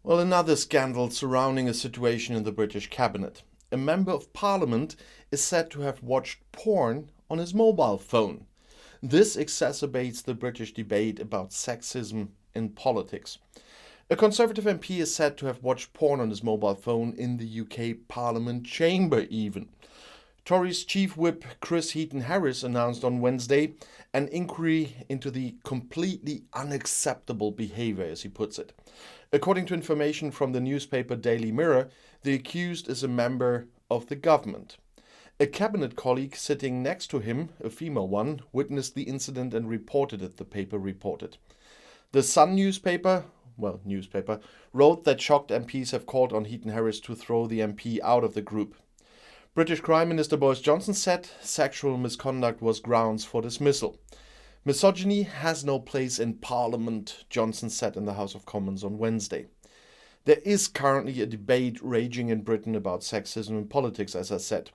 Well, another scandal surrounding a situation in the British cabinet. A member of parliament is said to have watched porn on his mobile phone. This exacerbates the British debate about sexism in politics. A Conservative MP is said to have watched porn on his mobile phone in the UK Parliament chamber even. Tories Chief Whip Chris Heaton-Harris announced on Wednesday an inquiry into the completely unacceptable behaviour, as he puts it. According to information from the newspaper Daily Mirror, the accused is a member of the government. A cabinet colleague sitting next to him, a female one, witnessed the incident and reported it, the paper reported. The Sun newspaper wrote that shocked MPs have called on Heaton-Harris to throw the MP out of the group. British Prime Minister Boris Johnson said sexual misconduct was grounds for dismissal. Misogyny has no place in Parliament, Johnson said in the House of Commons on Wednesday. There is currently a debate raging in Britain about sexism in politics, as I said.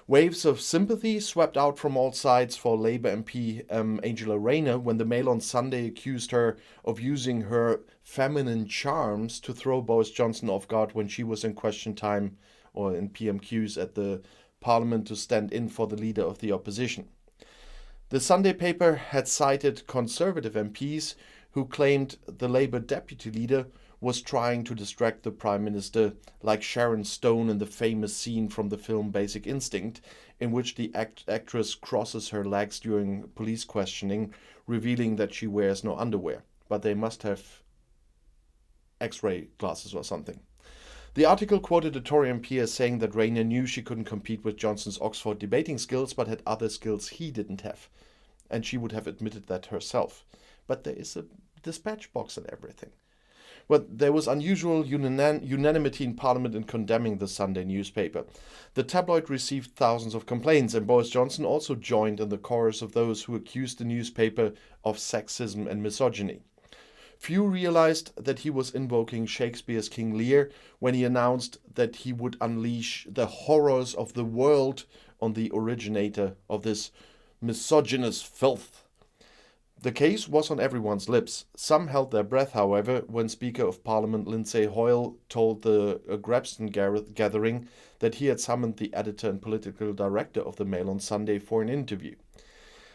Waves of sympathy swept out from all sides for Labour MP Angela Rayner when the Mail on Sunday accused her of using her feminine charms to throw Boris Johnson off guard when she was in question time or in PMQs at the Parliament to stand in for the leader of the opposition. The Sunday paper had cited Conservative MPs who claimed the Labour deputy leader was trying to distract the Prime Minister, like Sharon Stone in the famous scene from the film Basic Instinct, in which the actress crosses her legs during police questioning, revealing that she wears no underwear. But they must have X-ray glasses or something. The article quoted a Tory MP as saying that Rayner knew she couldn't compete with Johnson's Oxford debating skills, but had other skills he didn't have. And she would have admitted that herself. But there is a dispatch box and everything. Well, there was unusual unanimity in Parliament in condemning the Sunday newspaper. The tabloid received thousands of complaints, and Boris Johnson also joined in the chorus of those who accused the newspaper of sexism and misogyny. Few realized that he was invoking Shakespeare's King Lear when he announced that he would unleash the horrors of the world on the originator of this misogynous filth. The case was on everyone's lips. Some held their breath, however, when Speaker of Parliament Lindsay Hoyle told the Grabston gathering that he had summoned the editor and political director of the Mail on Sunday for an interview.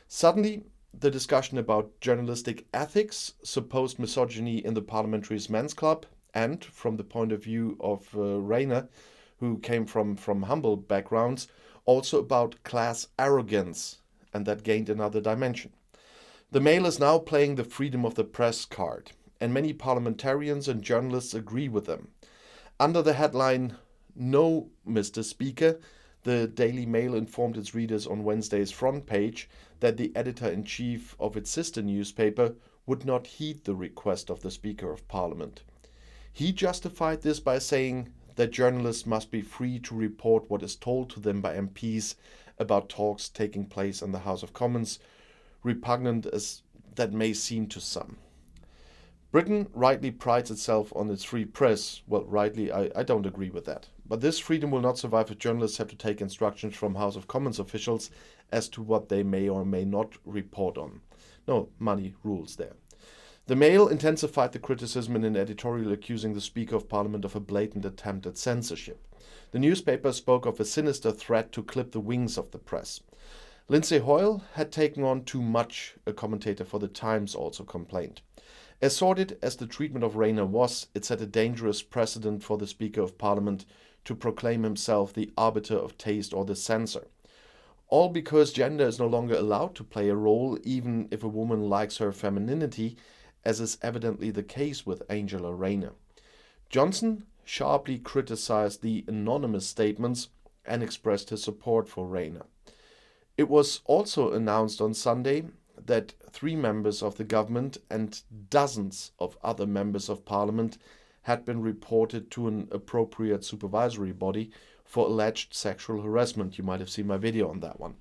Suddenly, the discussion about journalistic ethics, supposed misogyny in the Parliamentary's men's club, and, from the point of view of Rayner, who came from humble backgrounds, also about class arrogance, and that gained another dimension. The Mail is now playing the freedom of the press card, and many parliamentarians and journalists agree with them. Under the headline, "No, Mr. Speaker," the Daily Mail informed its readers on Wednesday's front page that the editor-in-chief of its sister newspaper would not heed the request of the Speaker of Parliament. He justified this by saying that journalists must be free to report what is told to them by MPs about talks taking place in the House of Commons, repugnant as that may seem to some. Britain rightly prides itself on its free press. Well, rightly, I don't agree with that. But this freedom will not survive if journalists have to take instructions from House of Commons officials as to what they may or may not report on. No, money rules there. The Mail intensified the criticism in an editorial accusing the Speaker of Parliament of a blatant attempt at censorship. The newspaper spoke of a sinister threat to clip the wings of the press. Lindsay Hoyle had taken on too much, a commentator for The Times also complained. As sordid as the treatment of Rayner was, it set a dangerous precedent for the Speaker of Parliament to proclaim himself the arbiter of taste or the censor. All because gender is no longer allowed to play a role, even if a woman likes her femininity, as is evidently the case with Angela Rayner. Johnson sharply criticized the anonymous statements and expressed his support for Rayner. It was also announced on Sunday that 3 members of the government and dozens of other members of Parliament had been reported to an appropriate supervisory body for alleged sexual harassment. You might have seen my video on that one.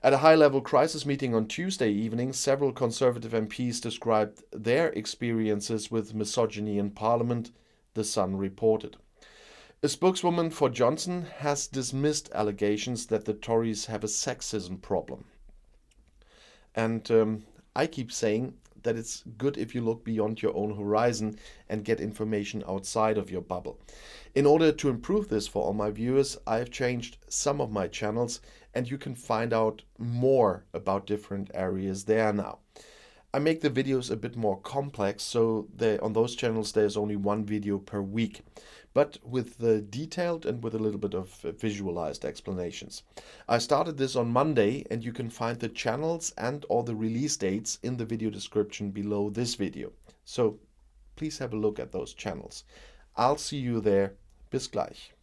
At a high-level crisis meeting on Tuesday evening, several Conservative MPs described their experiences with misogyny in Parliament, The Sun reported. A spokeswoman for Johnson has dismissed allegations that the Tories have a sexism problem. And I keep saying that it's good if you look beyond your own horizon and get information outside of your bubble. In order to improve this for all my viewers, I've changed some of my channels, and you can find out more about different areas there now. I make the videos a bit more complex, so on those channels there's only one video per week, but with the detailed and with a little bit of visualized explanations. I started this on Monday, and you can find the channels and all the release dates in the video description below this video. So please have a look at those channels. I'll see you there. Bis gleich.